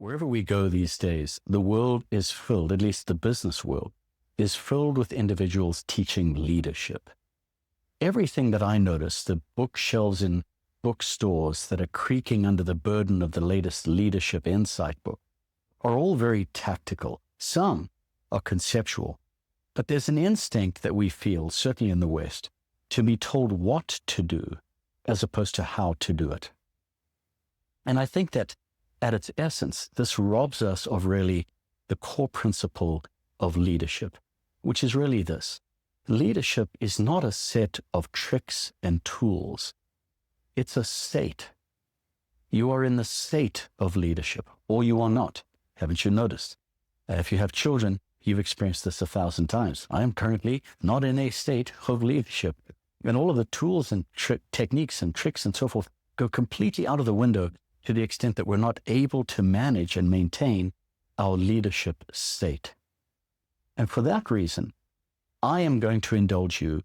Wherever we go these days, the world is filled, at least the business world, is filled with individuals teaching leadership. Everything that I notice, the bookshelves in bookstores that are creaking under the burden of the latest leadership insight book, are all very tactical. Some are conceptual, but there's an instinct that we feel, certainly in the West, to be told what to do as opposed to how to do it. And I think that at its essence, this robs us of really the core principle of leadership, which is really this. Leadership is not a set of tricks and tools. It's a state. You are in the state of leadership, or you are not. Haven't you noticed? If you have children, you've experienced this 1,000 times. I am currently not in a state of leadership. And all of the tools and techniques and tricks and so forth go completely out of the window to the extent that we're not able to manage and maintain our leadership state. And for that reason, I am going to indulge you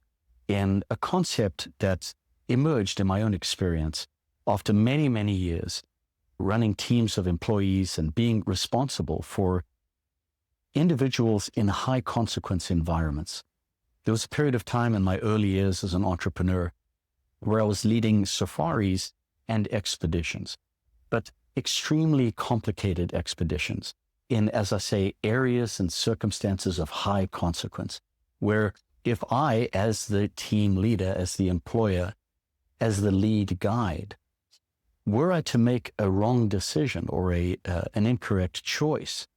in a concept that emerged in my own experience after many, many years running teams of employees and being responsible for individuals in high consequence environments. There was a period of time in my early years as an entrepreneur where I was leading safaris and expeditions, but extremely complicated expeditions in, as I say, areas and circumstances of high consequence, where if I, as the team leader, as the employer, as the lead guide, were I to make a wrong decision or an incorrect choice,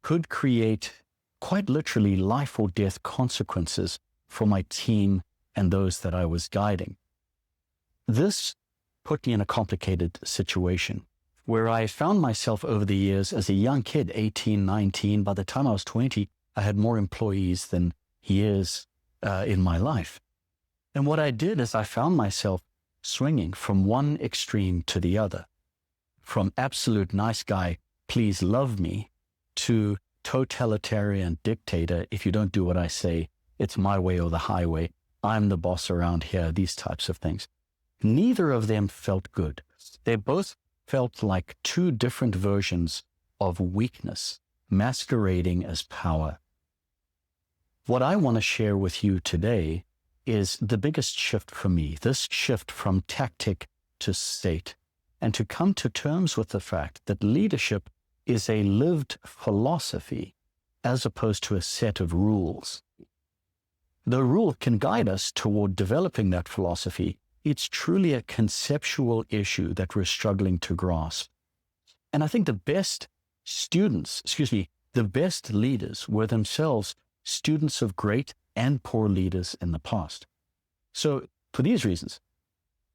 could create quite literally life or death consequences for my team and those that I was guiding. This put me in a complicated situation where I found myself over the years as a young kid, 18, 19. By the time I was 20, I had more employees than years in my life. And what I did is I found myself swinging from one extreme to the other, from absolute nice guy, please love me, to totalitarian dictator, if you don't do what I say, it's my way or the highway, I'm the boss around here, these types of things. Neither of them felt good. They both felt like two different versions of weakness masquerading as power. What I want to share with you today is the biggest shift for me, this shift from tactic to state, and to come to terms with the fact that leadership is a lived philosophy as opposed to a set of rules. The rule can guide us toward developing that philosophy. It's truly a conceptual issue that we're struggling to grasp. And I think the best leaders were themselves students of great and poor leaders in the past. So for these reasons,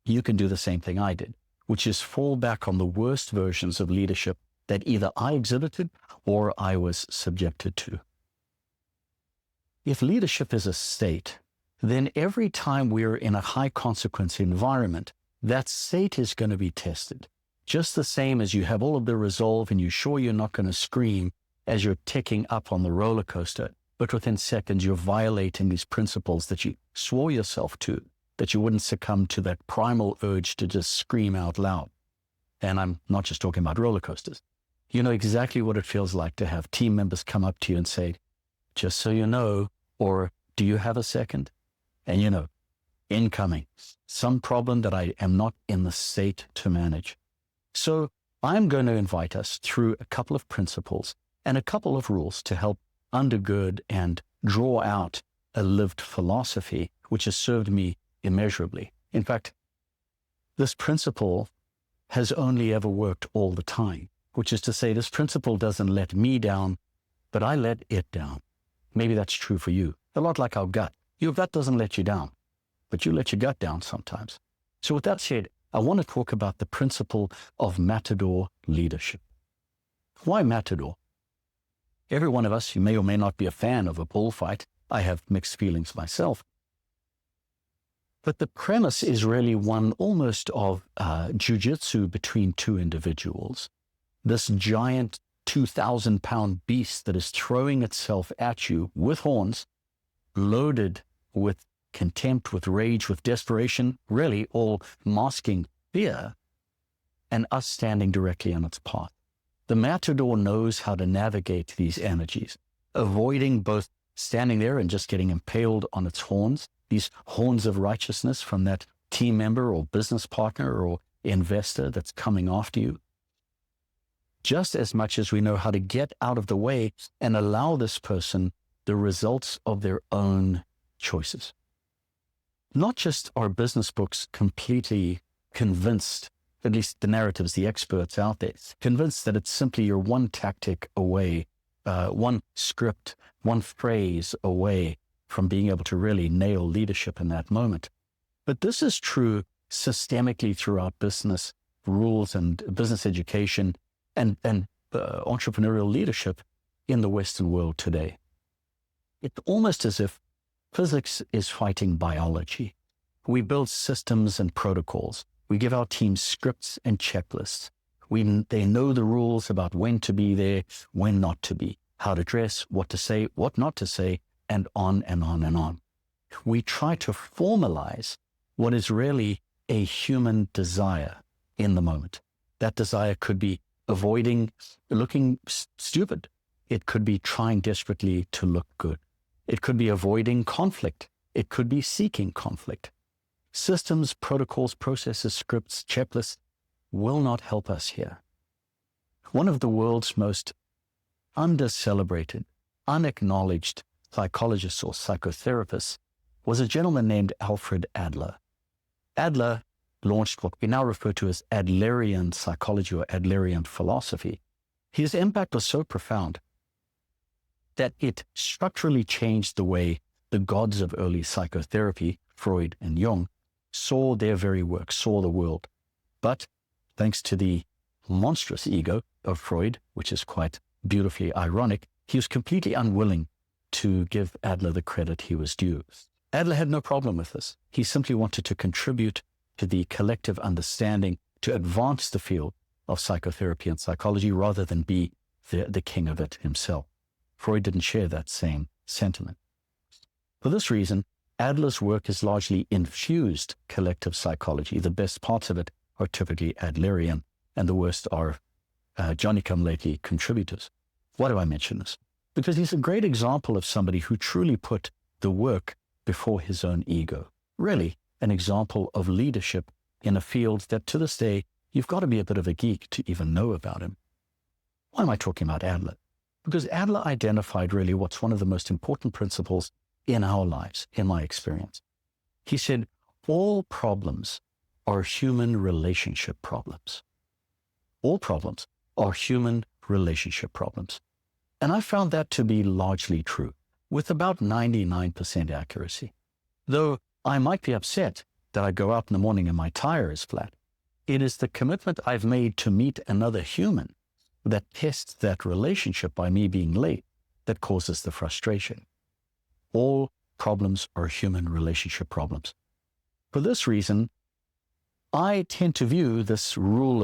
you can do the same thing I did, which is fall back on the worst versions of leadership that either I exhibited or I was subjected to. If leadership is a state, then every time we're in a high consequence environment, that state is going to be tested. Just the same as you have all of the resolve and you're sure you're not going to scream as you're ticking up on the roller coaster, but within seconds you're violating these principles that you swore yourself to, that you wouldn't succumb to that primal urge to just scream out loud. And I'm not just talking about roller coasters. You know exactly what it feels like to have team members come up to you and say, just so you know, or do you have a second? And you know, incoming, some problem that I am not in the state to manage. So I'm going to invite us through a couple of principles and a couple of rules to help undergird and draw out a lived philosophy, which has served me immeasurably. In fact, this principle has only ever worked all the time, which is to say this principle doesn't let me down, but I let it down. Maybe that's true for you. A lot like our gut. Your gut doesn't let you down, but you let your gut down sometimes. So with that said, I want to talk about the principle of Matador leadership. Why Matador? Every one of us, you may or may not be a fan of a bullfight. I have mixed feelings myself. But the premise is really one almost of jujitsu between two individuals. This giant 2,000-pound beast that is throwing itself at you with horns, loaded with contempt, with rage, with desperation, really all masking fear, and us standing directly on its path. The Matador knows how to navigate these energies, avoiding both standing there and just getting impaled on its horns, these horns of righteousness from that team member or business partner or investor that's coming after you, just as much as we know how to get out of the way and allow this person the results of their own choices. Not just are business books completely convinced, at least the narratives, the experts out there, convinced that it's simply you're one tactic away, one script, one phrase away from being able to really nail leadership in that moment. But this is true systemically throughout business rules and business education and entrepreneurial leadership in the Western world today. It's almost as if physics is fighting biology. We build systems and protocols. We give our teams scripts and checklists. They know the rules about when to be there, when not to be, how to dress, what to say, what not to say, and on and on and on. We try to formalize what is really a human desire in the moment. That desire could be avoiding looking stupid. It could be trying desperately to look good. It could be avoiding conflict. It could be seeking conflict. Systems, protocols, processes, scripts, checklists will not help us here. One of the world's most under-celebrated, unacknowledged psychologists or psychotherapists was a gentleman named Alfred Adler. Adler launched what we now refer to as Adlerian psychology or Adlerian philosophy. His impact was so profound that it structurally changed the way the gods of early psychotherapy, Freud and Jung, saw their very work, saw the world. But thanks to the monstrous ego of Freud, which is quite beautifully ironic, he was completely unwilling to give Adler the credit he was due. Adler had no problem with this. He simply wanted to contribute to the collective understanding, to advance the field of psychotherapy and psychology rather than be the king of it himself. Freud didn't share that same sentiment. For this reason, Adler's work is largely infused collective psychology. The best parts of it are typically Adlerian, and the worst are Johnny-come-lately contributors. Why do I mention this? Because he's a great example of somebody who truly put the work before his own ego. Really, an example of leadership in a field that to this day, you've got to be a bit of a geek to even know about him. Why am I talking about Adler? Because Adler identified really what's one of the most important principles in our lives, in my experience. He said, all problems are human relationship problems. All problems are human relationship problems. And I found that to be largely true, with about 99% accuracy. Though I might be upset that I go out in the morning and my tire is flat, it is the commitment I've made to meet another human that tests that relationship by me being late that causes the frustration. All problems are human relationship problems. For this reason, I tend to view this world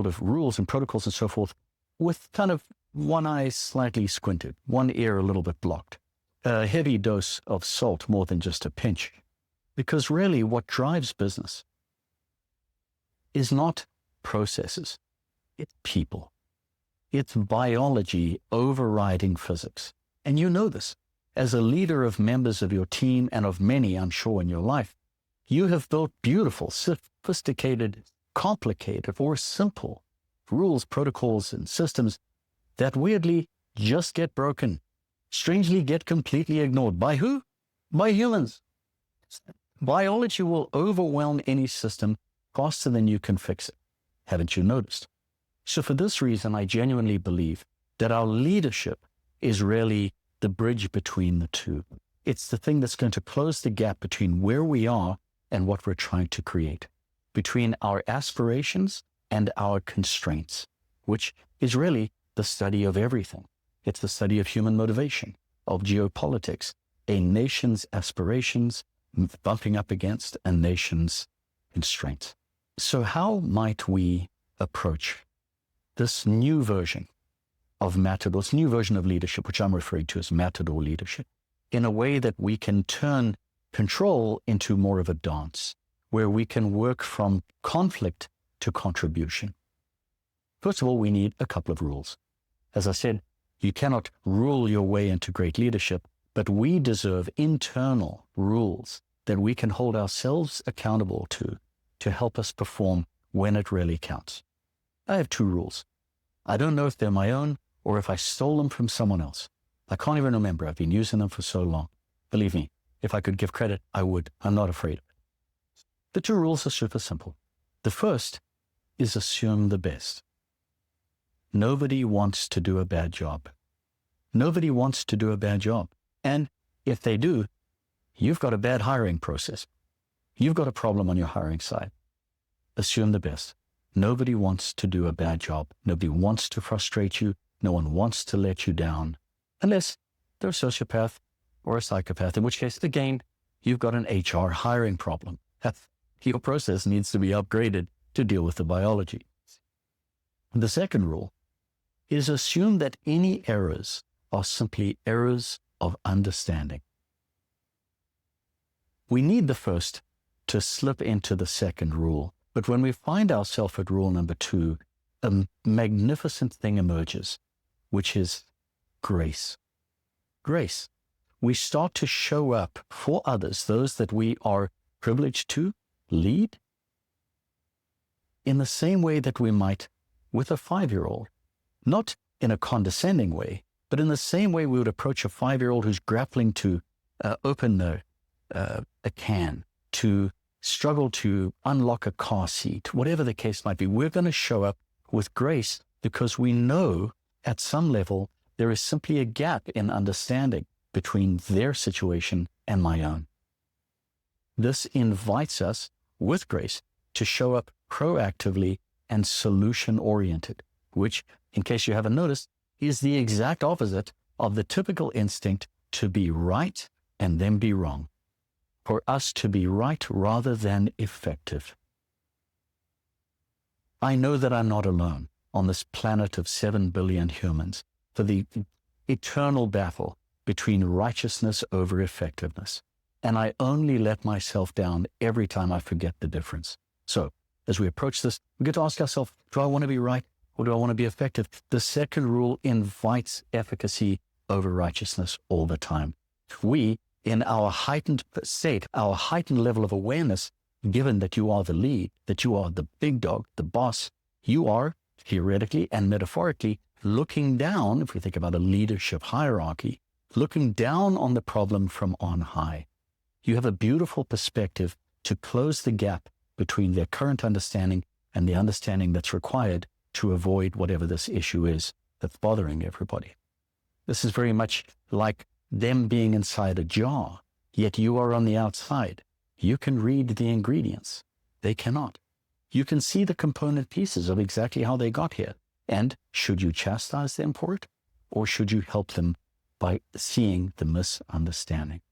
of rules and protocols and so forth with kind of one eye slightly squinted, one ear a little bit blocked, a heavy dose of salt more than just a pinch. Because really what drives business is not processes, it's people. It's biology overriding physics. And you know this. As a leader of members of your team and of many, I'm sure, in your life, you have built beautiful, sophisticated, complicated, or simple rules, protocols, and systems that weirdly just get broken, strangely get completely ignored. By who? By humans. Biology will overwhelm any system faster than you can fix it. Haven't you noticed? So for this reason, I genuinely believe that our leadership is really the bridge between the two. It's the thing that's going to close the gap between where we are and what we're trying to create, between our aspirations and our constraints, which is really the study of everything. It's the study of human motivation, of geopolitics, a nation's aspirations bumping up against a nation's constraints. So how might we approach this new version of Matador, this new version of leadership, which I'm referring to as Matador Leadership, in a way that we can turn control into more of a dance, where we can work from conflict to contribution, First of all, we need a couple of rules. As I said, you cannot rule your way into great leadership, but we deserve internal rules that we can hold ourselves accountable to help us perform when it really counts. I have 2 rules. I don't know if they're my own or if I stole them from someone else. I can't even remember. I've been using them for so long. Believe me, if I could give credit, I would. I'm not afraid of it. The 2 rules are super simple. The first is assume the best. Nobody wants to do a bad job. Nobody wants to do a bad job. And if they do, you've got a bad hiring process. You've got a problem on your hiring side. Assume the best. Nobody wants to do a bad job. Nobody wants to frustrate you. No one wants to let you down, unless they're a sociopath or a psychopath, in which case, again, you've got an HR hiring problem. Your process needs to be upgraded to deal with the biology. The second rule is assume that any errors are simply errors of understanding. We need the first to slip into the second rule, but when we find ourselves at rule number 2, a magnificent thing emerges, which is grace. Grace. We start to show up for others, those that we are privileged to lead, in the same way that we might with a 5-year-old. Not in a condescending way, but in the same way we would approach a 5-year-old who's grappling to open a can, to struggle to unlock a car seat, whatever the case might be. We're going to show up with grace because we know at some level there is simply a gap in understanding between their situation and my own. This invites us with grace to show up proactively and solution-oriented, which, in case you haven't noticed, is the exact opposite of the typical instinct to be right and then be wrong. For us to be right rather than effective. I know that I'm not alone on this planet of 7 billion humans for the eternal battle between righteousness over effectiveness. And I only let myself down every time I forget the difference. So, as we approach this, we get to ask ourselves, do I want to be right or do I want to be effective? The second rule invites efficacy over righteousness all the time. We, in our heightened state, our heightened level of awareness, given that you are the lead, that you are the big dog, the boss, you are, theoretically and metaphorically, looking down, if we think about a leadership hierarchy, looking down on the problem from on high. You have a beautiful perspective to close the gap between their current understanding and the understanding that's required to avoid whatever this issue is that's bothering everybody. This is very much like them being inside a jar, yet you are on the outside. You can read the ingredients. They cannot. You can see the component pieces of exactly how they got here. And should you chastise them for it, or should you help them by seeing the misunderstanding?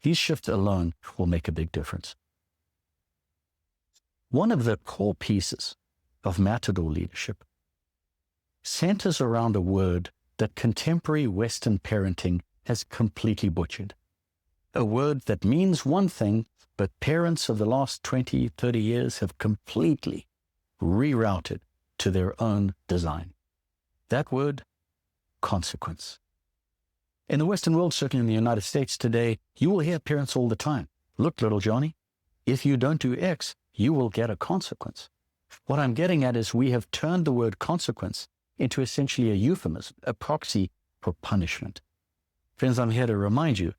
These shifts alone will make a big difference. One of the core pieces of Matador Leadership centers around a word that contemporary Western parenting has completely butchered. A word that means one thing, but parents of the last 20, 30 years have completely rerouted to their own design. That word, consequence. In the Western world, certainly in the United States today, you will hear parents all the time. Look, little Johnny, if you don't do X, you will get a consequence. What I'm getting at is we have turned the word consequence into essentially a euphemism, a proxy for punishment. Friends, I'm here to remind you,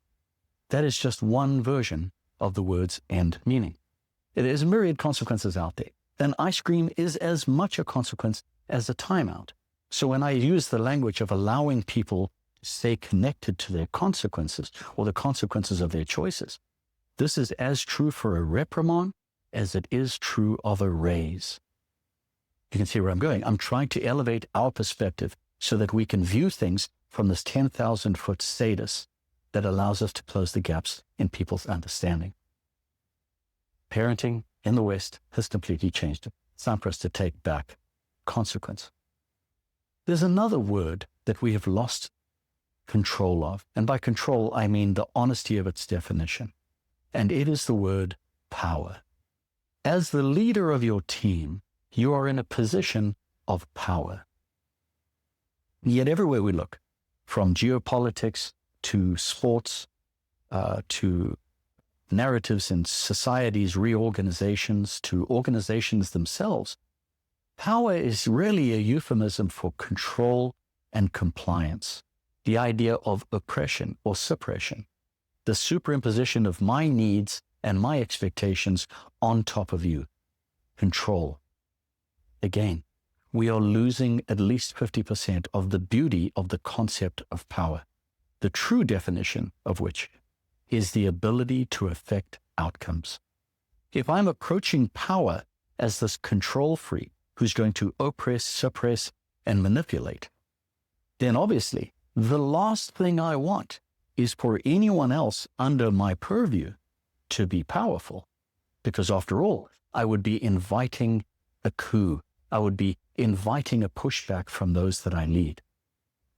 that is just one version of the word's end meaning. There's myriad consequences out there. An ice cream is as much a consequence as a timeout. So when I use the language of allowing people to stay connected to their consequences or the consequences of their choices, this is as true for a reprimand as it is true of a raise. You can see where I'm going. I'm trying to elevate our perspective so that we can view things from this 10,000-foot status that allows us to close the gaps in people's understanding. Parenting in the West has completely changed it. It's time for us to take back consequence. There's another word that we have lost control of, and by control, I mean the honesty of its definition, and it is the word power. As the leader of your team, you are in a position of power. Yet everywhere we look, from geopolitics to sports, to narratives in societies, reorganizations, to organizations themselves, power is really a euphemism for control and compliance. The idea of oppression or suppression, the superimposition of my needs and my expectations on top of you. Control. Again, we are losing at least 50% of the beauty of the concept of power, the true definition of which is the ability to affect outcomes. If I'm approaching power as this control freak who's going to oppress, suppress, and manipulate, then obviously the last thing I want is for anyone else under my purview to be powerful. Because after all, I would be inviting a coup. I would be inviting a pushback from those that I lead.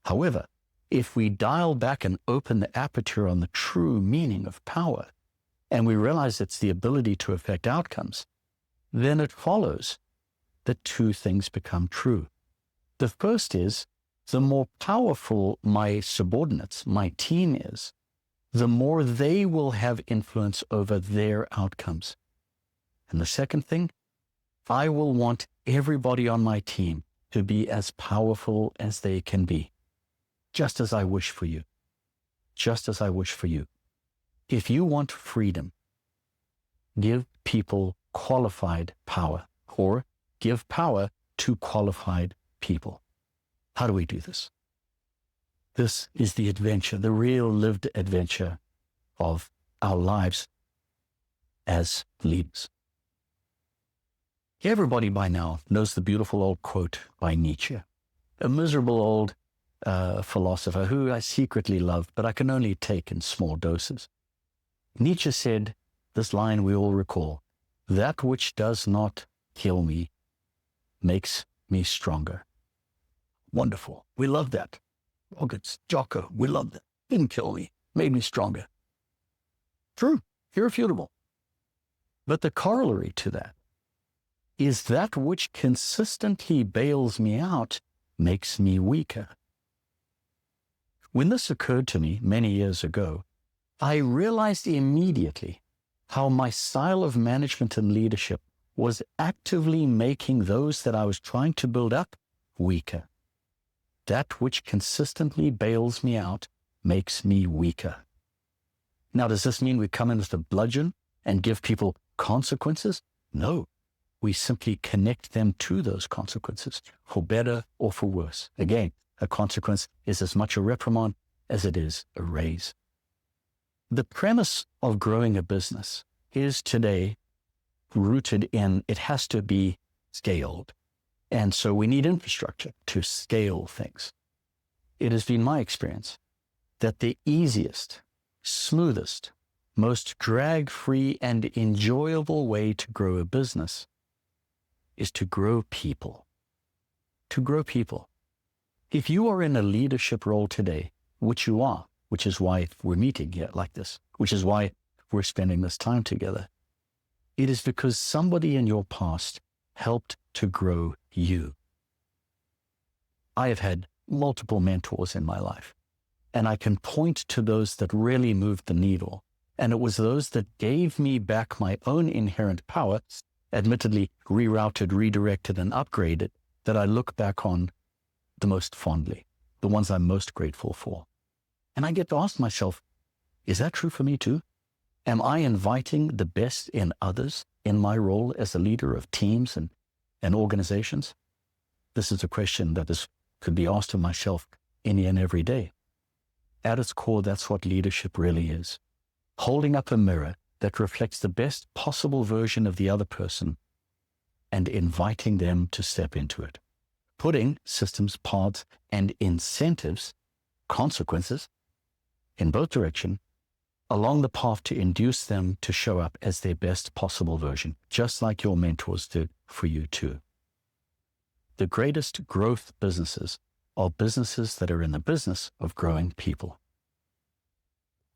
However, if we dial back and open the aperture on the true meaning of power, and we realize it's the ability to affect outcomes, then it follows that two things become true. The first is, the more powerful my subordinates, my team is, the more they will have influence over their outcomes. And the second thing, I will want everybody on my team to be as powerful as they can be, just as I wish for you, just as I wish for you. If you want freedom, give people qualified power, or give power to qualified people. How do we do this? This is the adventure, the real lived adventure of our lives as leaders. Everybody by now knows the beautiful old quote by Nietzsche, a miserable old philosopher who I secretly love, but I can only take in small doses. Nietzsche said this line we all recall: "That which does not kill me makes me stronger." Wonderful. We love that. Rockets, Jocko, we love that. Didn't kill me, made me stronger. True, irrefutable. But the corollary to that is that which consistently bails me out makes me weaker. When this occurred to me many years ago, I realized immediately how my style of management and leadership was actively making those that I was trying to build up weaker. That which consistently bails me out makes me weaker. Now, does this mean we come in with a bludgeon and give people consequences? No. We simply connect them to those consequences, for better or for worse. Again, a consequence is as much a reprimand as it is a raise. The premise of growing a business is today rooted in it has to be scaled. And so we need infrastructure to scale things. It has been my experience that the easiest, smoothest, most drag-free and enjoyable way to grow a business is to grow people. To grow people. If you are in a leadership role today, which you are, which is why we're meeting here like this, which is why we're spending this time together, it is because somebody in your past helped to grow you. I have had multiple mentors in my life, and I can point to those that really moved the needle. And it was those that gave me back my own inherent power, admittedly rerouted, redirected, and upgraded, that I look back on the most fondly, the ones I'm most grateful for. And I get to ask myself, is that true for me too? Am I inviting the best in others in my role as a leader of teams and organizations? This is a question that could be asked of myself any and every day. At its core, that's what leadership really is. Holding up a mirror that reflects the best possible version of the other person and inviting them to step into it. Putting systems, paths, and incentives, consequences, in both directions, along the path to induce them to show up as their best possible version, just like your mentors did for you too. The greatest growth businesses are businesses that are in the business of growing people.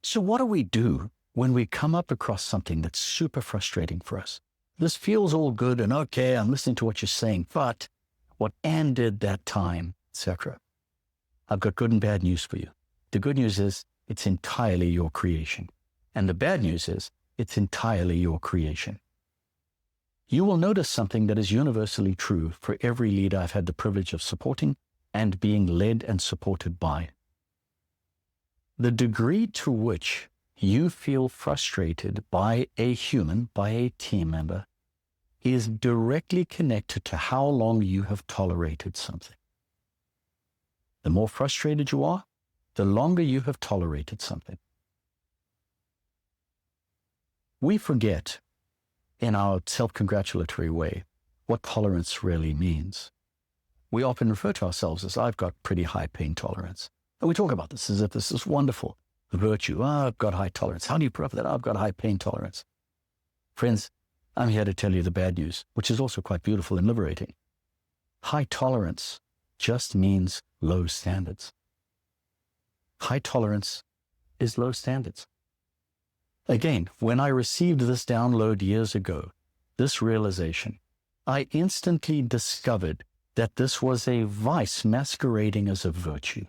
So what do we do when we come up across something that's super frustrating for us? This feels all good and okay, I'm listening to what you're saying, but what Anne did that time, etc. I've got good and bad news for you. The good news is it's entirely your creation. And the bad news is it's entirely your creation. You will notice something that is universally true for every leader I've had the privilege of supporting and being led and supported by. The degree to which you feel frustrated by a human, by a team member, is directly connected to how long you have tolerated something. The more frustrated you are, the longer you have tolerated something. We forget, in our self-congratulatory way, what tolerance really means. We often refer to ourselves as, I've got pretty high pain tolerance. And we talk about this as if this is wonderful virtue. I've got high tolerance. How do you prove that? I've got high pain tolerance. Friends, I'm here to tell you the bad news, which is also quite beautiful and liberating. High tolerance just means low standards. High tolerance is low standards. Again, when I received this download years ago, this realization, I instantly discovered that this was a vice masquerading as a virtue.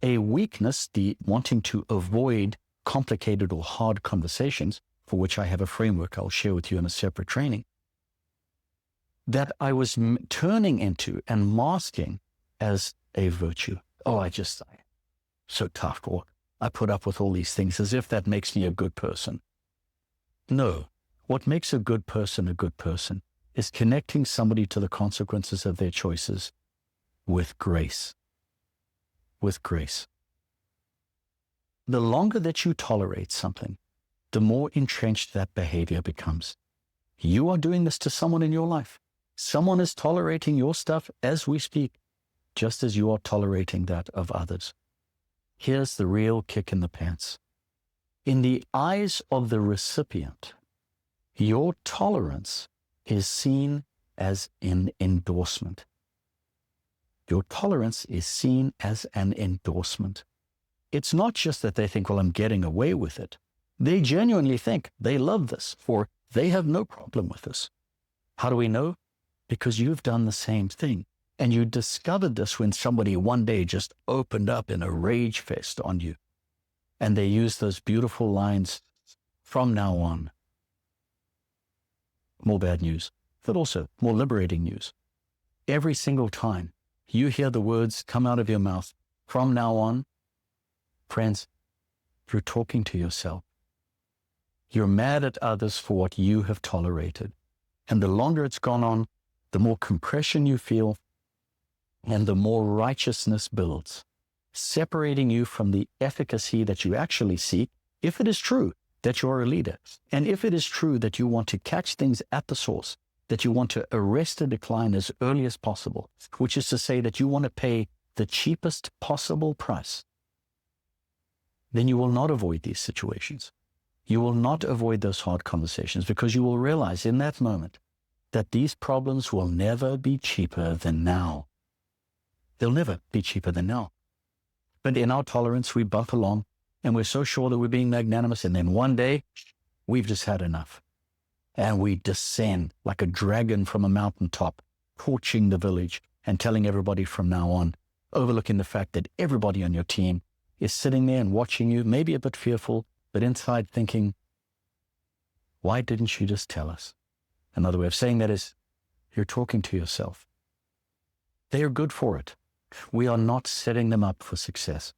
A weakness, the wanting to avoid complicated or hard conversations, for which I have a framework I'll share with you in a separate training, that I was turning into and masking as a virtue. I so tough, or I put up with all these things as if that makes me a good person. No, what makes a good person is connecting somebody to the consequences of their choices with grace. With grace. The longer that you tolerate something, the more entrenched that behavior becomes. You are doing this to someone in your life. Someone is tolerating your stuff as we speak, just as you are tolerating that of others. Here's the real kick in the pants. In the eyes of the recipient, your tolerance is seen as an endorsement. Your tolerance is seen as an endorsement. It's not just that they think, well, I'm getting away with it. They genuinely think they love this, or they have no problem with this. How do we know? Because you've done the same thing. And you discovered this when somebody one day just opened up in a rage fest on you. And they used those beautiful lines, from now on. More bad news, but also more liberating news. Every single time you hear the words come out of your mouth, from now on, friends, you're talking to yourself. You're mad at others for what you have tolerated. And the longer it's gone on, the more compression you feel, and the more righteousness builds, separating you from the efficacy that you actually seek, if it is true that you're a leader, and if it is true that you want to catch things at the source, that you want to arrest a decline as early as possible, which is to say that you want to pay the cheapest possible price, then you will not avoid these situations. You will not avoid those hard conversations, because you will realize in that moment that these problems will never be cheaper than now. They'll never be cheaper than now. But in our tolerance, we bump along, and we're so sure that we're being magnanimous, and then one day, we've just had enough. And we descend like a dragon from a mountaintop, torching the village and telling everybody from now on, overlooking the fact that everybody on your team is sitting there and watching you, maybe a bit fearful, but inside thinking, why didn't you just tell us? Another way of saying that is, you're talking to yourself. They are good for it. We are not setting them up for success.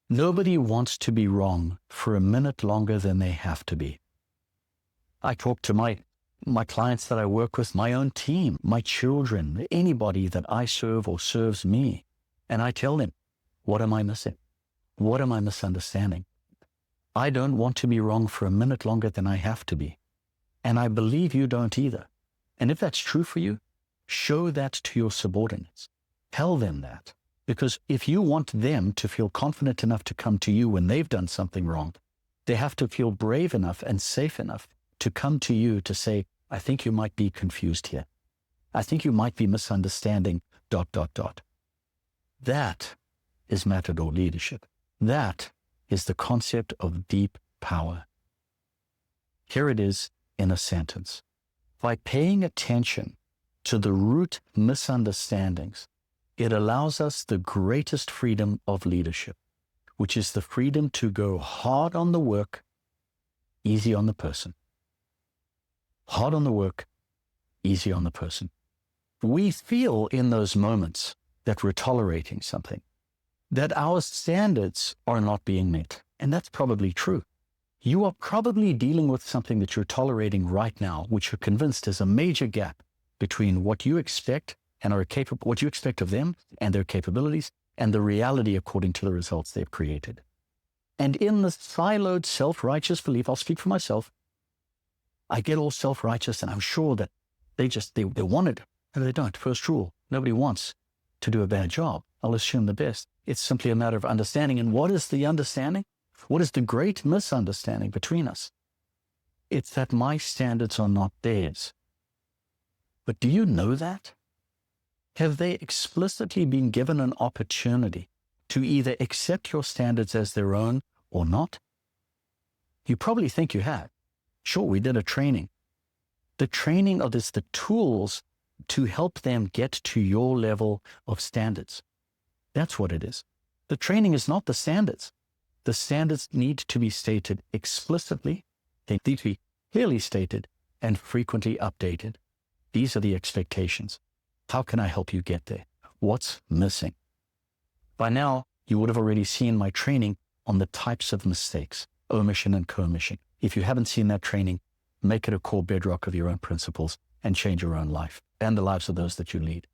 Nobody wants to be wrong for a minute longer than they have to be. I talk to my clients that I work with, my own team, my children, anybody that I serve or serves me, and I tell them, what am I missing? What am I misunderstanding? I don't want to be wrong for a minute longer than I have to be. And I believe you don't either. And if that's true for you, show that to your subordinates. Tell them that. Because if you want them to feel confident enough to come to you when they've done something wrong, they have to feel brave enough and safe enough to come to you to say, I think you might be confused here. I think you might be misunderstanding ... That is Matador leadership. That is the concept of deep power. Here it is in a sentence. By paying attention to the root misunderstandings, it allows us the greatest freedom of leadership, which is the freedom to go hard on the work, easy on the person. Hard on the work, easy on the person. We feel in those moments that we're tolerating something, that our standards are not being met. And that's probably true. You are probably dealing with something that you're tolerating right now, which you're convinced is a major gap between what you expect and are capable, what you expect of them and their capabilities, and the reality according to the results they've created. And in the siloed self-righteous belief, I'll speak for myself, I get all self-righteous and I'm sure that they want it, and they don't. First rule, nobody wants to do a bad job. I'll assume the best. It's simply a matter of understanding. And what is the understanding? What is the great misunderstanding between us? It's that my standards are not theirs. But do you know that? Have they explicitly been given an opportunity to either accept your standards as their own or not? You probably think you have. Sure, we did a training. The training of the tools to help them get to your level of standards. That's what it is. The training is not the standards. The standards need to be stated explicitly. They need to be clearly stated and frequently updated. These are the expectations. How can I help you get there? What's missing? By now, you would have already seen my training on the types of mistakes, omission and commission. If you haven't seen that training, make it a core bedrock of your own principles and change your own life and the lives of those that you lead.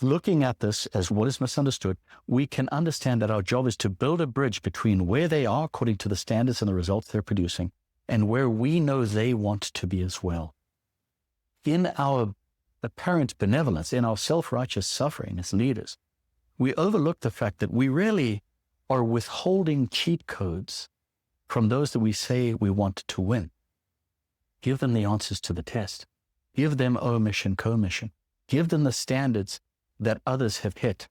Looking at this as what is misunderstood, we can understand that our job is to build a bridge between where they are according to the standards and the results they're producing and where we know they want to be as well. In our apparent benevolence, in our self-righteous suffering as leaders, we overlook the fact that we really are withholding cheat codes from those that we say we want to win. Give them the answers to the test. Give them omission, commission. Give them the standards that others have hit.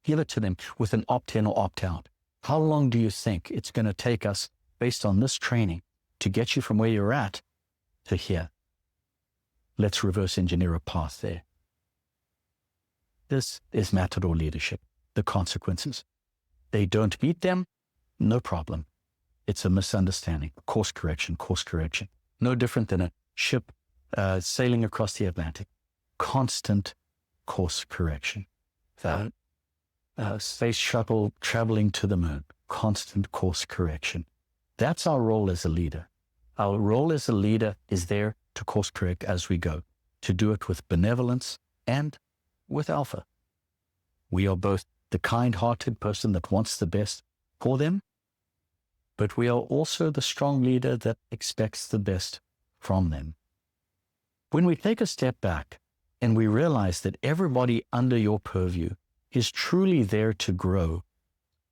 Give it to them with an opt-in or opt-out. How long do you think it's going to take us, based on this training, to get you from where you're at to here? Let's reverse engineer a path there. This is Matador Leadership, the consequences. They don't meet them, no problem. It's a misunderstanding, course correction. No different than a ship sailing across the Atlantic. Constant course correction. Space shuttle traveling to the moon. Constant course correction. That's our role as a leader. Our role as a leader is there to course correct as we go, to do it with benevolence and with alpha. We are both the kind-hearted person that wants the best for them, but we are also the strong leader that expects the best from them. When we take a step back and we realize that everybody under your purview is truly there to grow,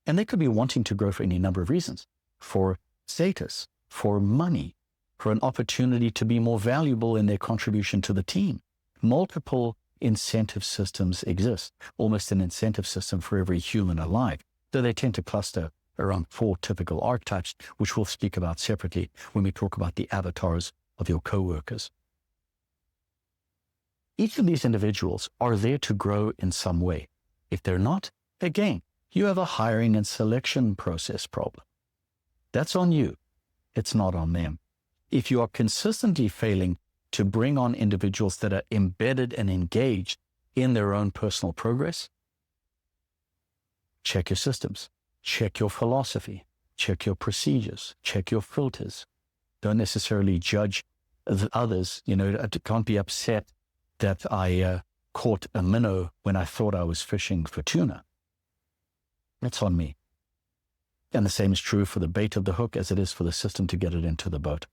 and they could be wanting to grow for any number of reasons, for status, for money, for an opportunity to be more valuable in their contribution to the team. Multiple incentive systems exist, almost an incentive system for every human alive, though they tend to cluster around 4 typical archetypes, which we'll speak about separately when we talk about the avatars of your coworkers. Each of these individuals are there to grow in some way. If they're not, again, you have a hiring and selection process problem. That's on you. It's not on them. If you are consistently failing to bring on individuals that are embedded and engaged in their own personal progress, check your systems, check your philosophy, check your procedures, check your filters. Don't necessarily judge the others. I can't be upset that I caught a minnow when I thought I was fishing for tuna. That's on me. And the same is true for the bait of the hook as it is for the system to get it into the boat.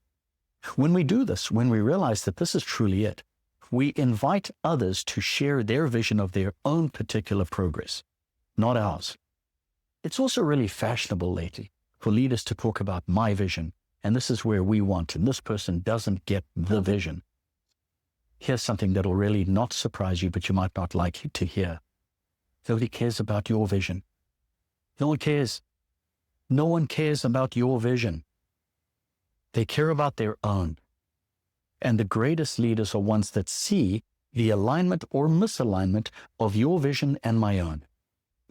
When we do this, when we realize that this is truly it, we invite others to share their vision of their own particular progress, not ours. It's also really fashionable lately for leaders to talk about my vision, and this is where we want, and this person doesn't get the vision. Here's something that'll really not surprise you, but you might not like to hear. Nobody cares about your vision. No one cares. No one cares about your vision. They care about their own. And the greatest leaders are ones that see the alignment or misalignment of your vision and my own.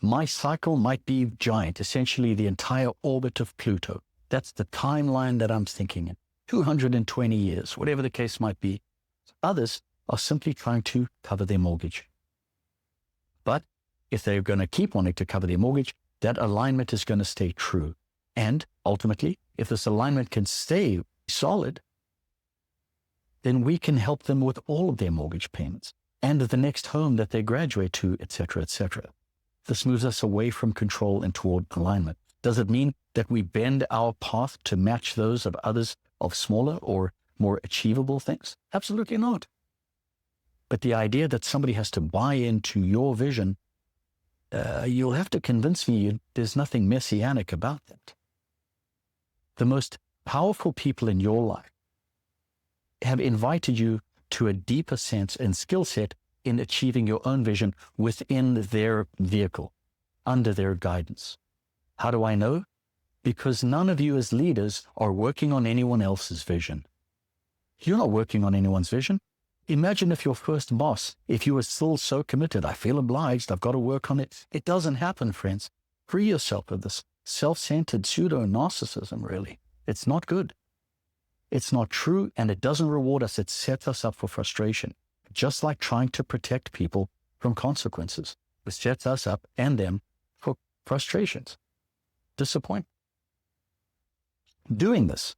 My cycle might be giant, essentially the entire orbit of Pluto. That's the timeline that I'm thinking in. 220 years, whatever the case might be. Others are simply trying to cover their mortgage. But if they're going to keep wanting to cover their mortgage, that alignment is going to stay true. And ultimately, if this alignment can stay solid, then we can help them with all of their mortgage payments and the next home that they graduate to, etc., etc. This moves us away from control and toward alignment. Does it mean that we bend our path to match those of others of smaller or more achievable things? Absolutely not. But the idea that somebody has to buy into your vision, you'll have to convince me there's nothing messianic about that. The most powerful people in your life have invited you to a deeper sense and skill set in achieving your own vision within their vehicle, under their guidance. How do I know? Because none of you as leaders are working on anyone else's vision. You're not working on anyone's vision. Imagine if your first boss, if you were still so committed, I feel obliged, I've got to work on it. It doesn't happen, friends. Free yourself of this self-centered pseudo-narcissism, really. It's not good. It's not true, and it doesn't reward us. It sets us up for frustration, just like trying to protect people from consequences. It sets us up and them for frustrations, disappointment. Doing this,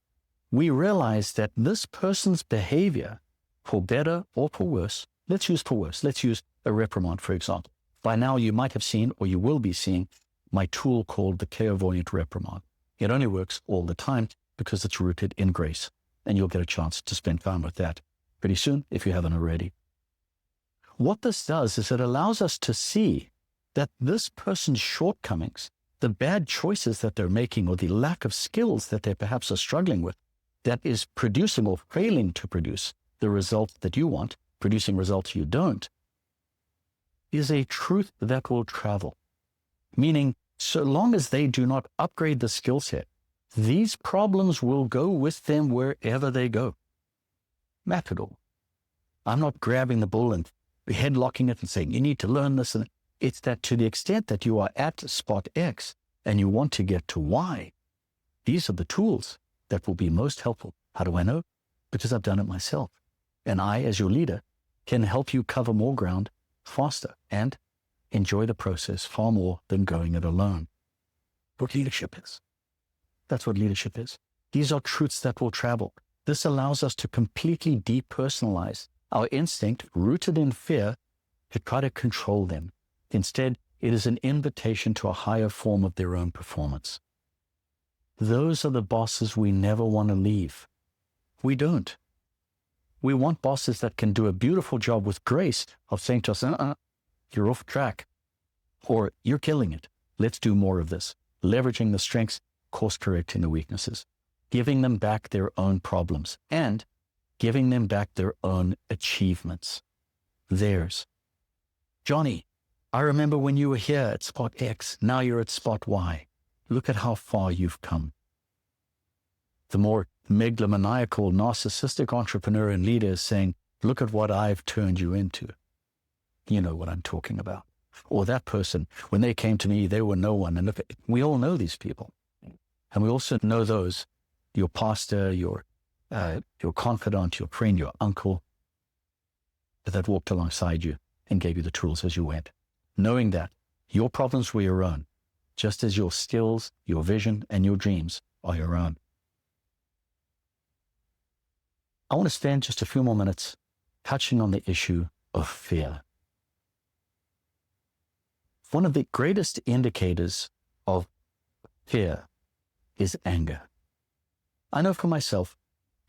we realize that this person's behavior, for better or for worse, let's use for worse, let's use a reprimand, for example. By now, you might have seen, or you will be seeing, my tool called the clairvoyant reprimand. It only works all the time because it's rooted in grace, and you'll get a chance to spend time with that pretty soon if you haven't already. What this does is it allows us to see that this person's shortcomings, the bad choices that they're making, or the lack of skills that they perhaps are struggling with, that is producing or failing to produce the results that you want, producing results you don't, is a truth that will travel. Meaning, so long as they do not upgrade the skill set, these problems will go with them wherever they go. Matador. I'm not grabbing the bull and headlocking it and saying, you need to learn this. And it's that to the extent that you are at spot X and you want to get to Y, these are the tools that will be most helpful. How do I know? Because I've done it myself. And I, as your leader, can help you cover more ground faster and enjoy the process far more than going it alone. What leadership is. That's what leadership is. These are truths that will travel. This allows us to completely depersonalize our instinct, rooted in fear, to try to control them. Instead, it is an invitation to a higher form of their own performance. Those are the bosses we never want to leave. We don't. We want bosses that can do a beautiful job with grace of saying to us, you're off track, or you're killing it. Let's do more of this. Leveraging the strengths, course correcting the weaknesses, giving them back their own problems, and giving them back their own achievements. Theirs. Johnny, I remember when you were here at spot X, now you're at spot Y. Look at how far you've come. The more megalomaniacal, narcissistic entrepreneur and leader is saying, look at what I've turned you into. You know what I'm talking about. Or that person, when they came to me, they were no one. And we all know these people. And we also know those, your pastor, your confidant, your friend, your uncle, that walked alongside you and gave you the tools as you went. Knowing that your problems were your own, just as your skills, your vision, and your dreams are your own. I want to spend just a few more minutes touching on the issue of fear. One of the greatest indicators of fear is anger. I know for myself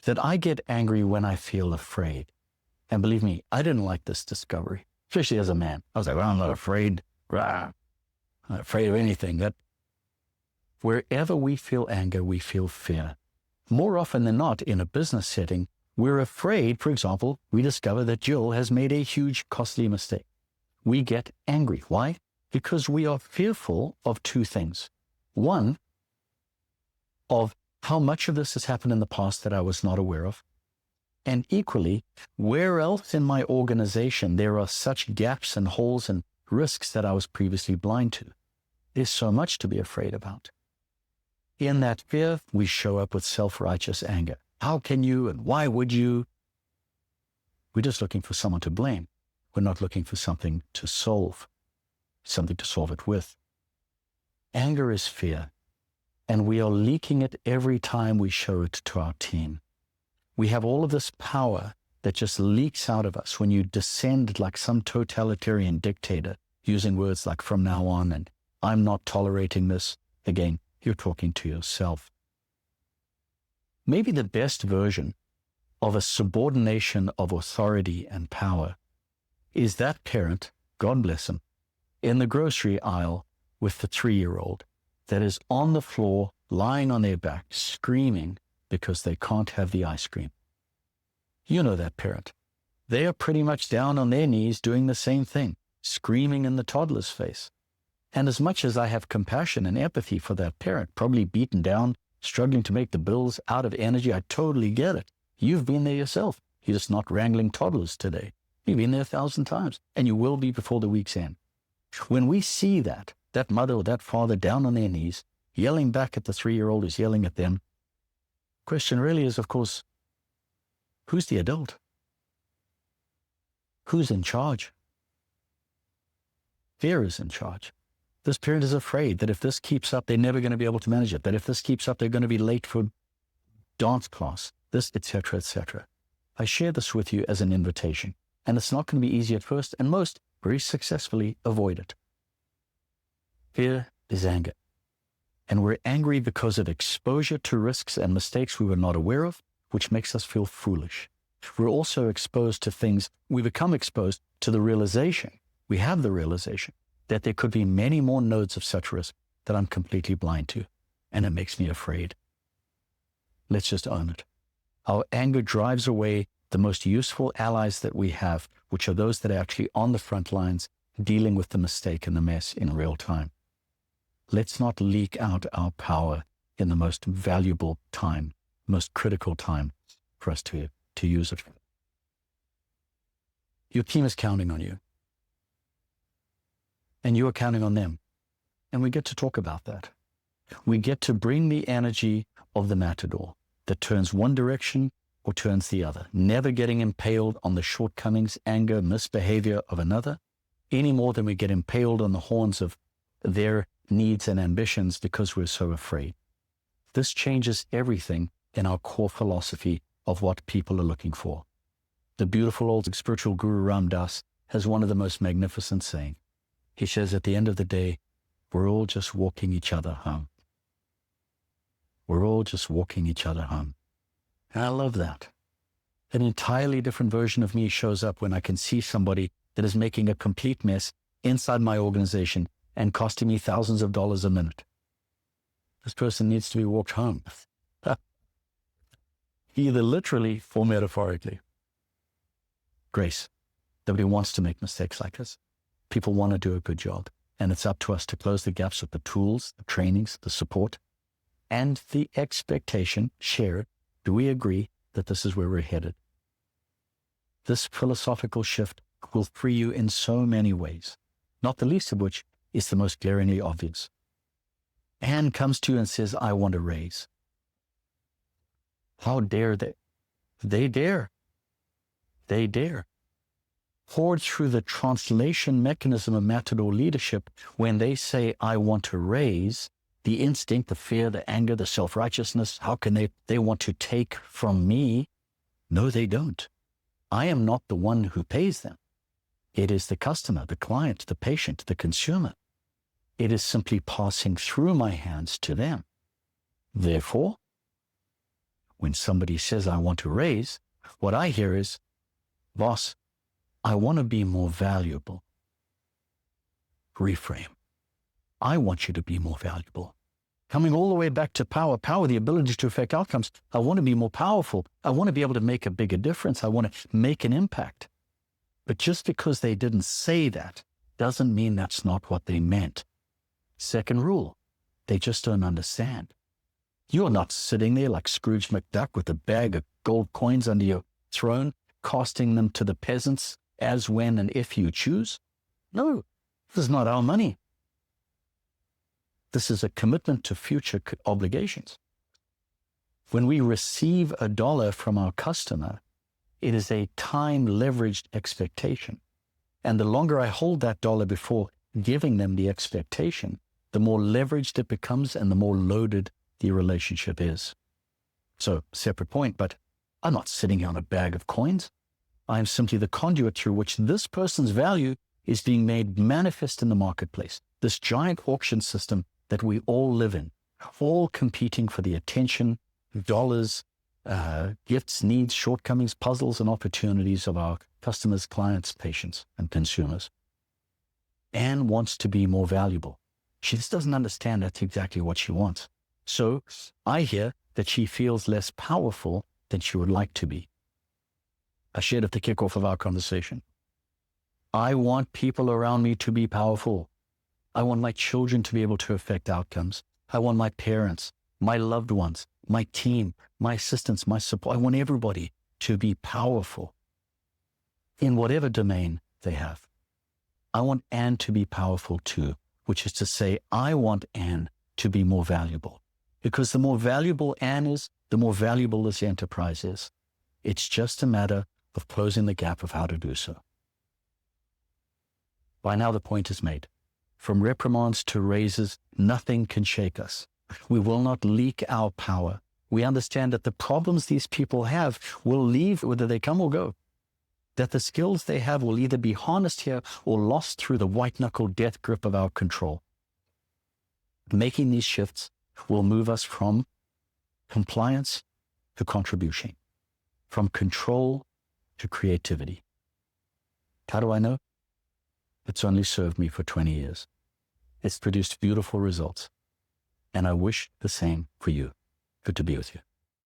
that I get angry when I feel afraid. And believe me, I didn't like this discovery, especially as a man. I was like, well, I'm not afraid. I'm not afraid of anything. That wherever we feel anger, we feel fear. More often than not, in a business setting, we're afraid, for example, we discover that Jill has made a huge, costly mistake. We get angry. Why? Because we are fearful of two things. One, of how much of this has happened in the past that I was not aware of. And equally, where else in my organization there are such gaps and holes and risks that I was previously blind to? There's so much to be afraid about. In that fear, we show up with self-righteous anger. How can you and why would you? We're just looking for someone to blame. We're not looking for something to solve it with. Anger is fear, and we are leaking it every time we show it to our team. We have all of this power that just leaks out of us when you descend like some totalitarian dictator, using words like "from now on" and "I'm not tolerating this." Again, you're talking to yourself. Maybe the best version of a subordination of authority and power is that parent, God bless him, in the grocery aisle with the 3-year-old that is on the floor, lying on their back, screaming because they can't have the ice cream. You know that parent. They are pretty much down on their knees doing the same thing, screaming in the toddler's face. And as much as I have compassion and empathy for that parent, probably beaten down, struggling to make the bills, out of energy, I totally get it. You've been there yourself. You're just not wrangling toddlers today. You've been there 1,000 times, and you will be before the week's end. When we see that mother or that father down on their knees, yelling back at the 3-year-old who's yelling at them, question really is, of course, who's the adult? Who's in charge? Fear is in charge. This parent is afraid that if this keeps up, they're never going to be able to manage it. That if this keeps up, they're going to be late for dance class, this, etc., etc. I share this with you as an invitation, and it's not going to be easy at first, and most very successfully avoid it. Fear is anger, and we're angry because of exposure to risks and mistakes we were not aware of, which makes us feel foolish. We're also exposed to things, we become exposed to the realization, we have the realization that there could be many more nodes of such risk that I'm completely blind to, and it makes me afraid. Let's just own it. Our anger drives away the most useful allies that we have, which are those that are actually on the front lines dealing with the mistake and the mess in real time. Let's not leak out our power in the most valuable time, most critical time for us to use it. Your team is counting on you, and you are counting on them. And we get to talk about that. We get to bring the energy of the Matador that turns one direction or turns the other, never getting impaled on the shortcomings, anger, misbehavior of another, any more than we get impaled on the horns of their needs and ambitions because we're so afraid. This changes everything in our core philosophy of what people are looking for. The beautiful old spiritual guru Ram Dass has one of the most magnificent sayings. He says, at the end of the day, we're all just walking each other home. We're all just walking each other home. And I love that. An entirely different version of me shows up when I can see somebody that is making a complete mess inside my organization and costing me thousands of dollars a minute. This person needs to be walked home, either literally or metaphorically. Grace. Nobody wants to make mistakes like this. People want to do a good job, and it's up to us to close the gaps with the tools, the trainings, the support, and the expectation, share it. Do we agree that this is where we're headed? This philosophical shift will free you in so many ways, not the least of which is the most glaringly obvious. Anne comes to you and says, I want a raise. How dare they? They dare. They dare. Poured through the translation mechanism of Matador Leadership, when they say, I want to raise, the instinct, the fear, the anger, the self-righteousness, how can they want to take from me? No, they don't. I am not the one who pays them. It is the customer, the client, the patient, the consumer. It is simply passing through my hands to them. Therefore, when somebody says, I want to raise, what I hear is, boss, I want to be more valuable. Reframe. I want you to be more valuable. Coming all the way back to power, the ability to affect outcomes. I want to be more powerful. I want to be able to make a bigger difference. I want to make an impact. But just because they didn't say that doesn't mean that's not what they meant. Second rule, they just don't understand. You're not sitting there like Scrooge McDuck with a bag of gold coins under your throne, casting them to the peasants as, when, and if you choose. No, this is not our money. This is a commitment to future obligations. When we receive a dollar from our customer, it is a time-leveraged expectation. And the longer I hold that dollar before giving them the expectation, the more leveraged it becomes and the more loaded the relationship is. So, separate point, but I'm not sitting on a bag of coins. I am simply the conduit through which this person's value is being made manifest in the marketplace. This giant auction system that we all live in, all competing for the attention, dollars, gifts, needs, shortcomings, puzzles, and opportunities of our customers, clients, patients, and consumers. Anne wants to be more valuable. She just doesn't understand that's exactly what she wants. So I hear that she feels less powerful than she would like to be. I shared at the kickoff of our conversation. I want people around me to be powerful. I want my children to be able to affect outcomes. I want my parents, my loved ones, my team, my assistants, my support. I want everybody to be powerful in whatever domain they have. I want Anne to be powerful too, which is to say, I want Anne to be more valuable. Because the more valuable Anne is, the more valuable this enterprise is. It's just a matter of closing the gap of how to do so. By now the point is made. From reprimands to raises, nothing can shake us. We will not leak our power. We understand that the problems these people have will leave whether they come or go. That the skills they have will either be harnessed here or lost through the white-knuckle death grip of our control. Making these shifts will move us from compliance to contribution, from control to creativity. How do I know? It's only served me for 20 years. It's produced beautiful results. And I wish the same for you. Good to be with you.